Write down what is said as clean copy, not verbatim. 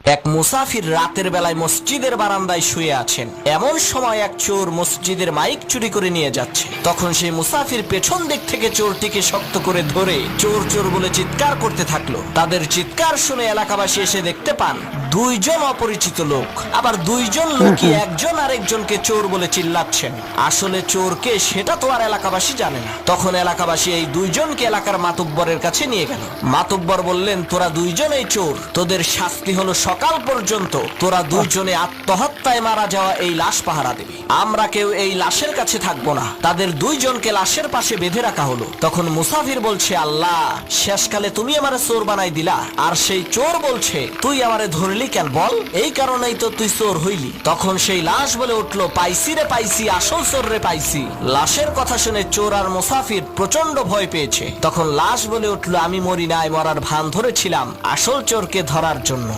এক মুসাফির রাতের বেলায় মসজিদের বারান্দায় শুয়ে আছেন। এমন সময় এক চোর মসজিদের মাইক চুরি করে নিয়ে যাচ্ছে। তখন সেই মুসাফির পেছন দিক থেকে চোরটিকে শক্ত করে ধরে চোর চোর বলে চিৎকার করতে থাকলো। তাদের চিৎকার শুনে এলাকাবাসী এসে দেখতে পান দুইজন অপরিচিত লোক, আবার দুইজন লোকই একজন আরেকজনকে চোর বলে চিল্লাচ্ছেন। আসলে চোরকে সেটা তো আর এলাকাবাসী জানে না। তখন এলাকাবাসী এই দুইজনকে এলাকার মাতুব্বরের কাছে নিয়ে গেল। মাতুব্বর বললেন, তোরা দুইজনেই চোর, তোদের শাস্তি হলো সকাল পর্যন্ত তোরা দুইজনে আত্মহত্যায় মারা যাওয়া এই লাশ পাহারা দিবি। আমরা কেউ এই লাশের কাছে থাকবো না। তাদের দুইজনকে লাশের পাশে বেঁধে রাখা হলো। তখন মুসাফির বলছে, আল্লাহ, শেষকালে তুমি আমারে চোর বানাই দিলা। আর সেই চোর বলছে, তুই আমারে ধরলি কেন বল? এই কারণেই তো তুই চোর হইলি। তখন সেই লাশ বলে উঠলো, পাইছি রে পাইছি, আসল চোর রে পাইছি। লাশের কথা শুনে চোর আর মুসাফির প্রচন্ড ভয় পেয়েছে। তখন লাশ বলে উঠলো, আমি মরি নাই, মরার ভান ধরেছিলাম আসল চোরকে ধরার জন্য।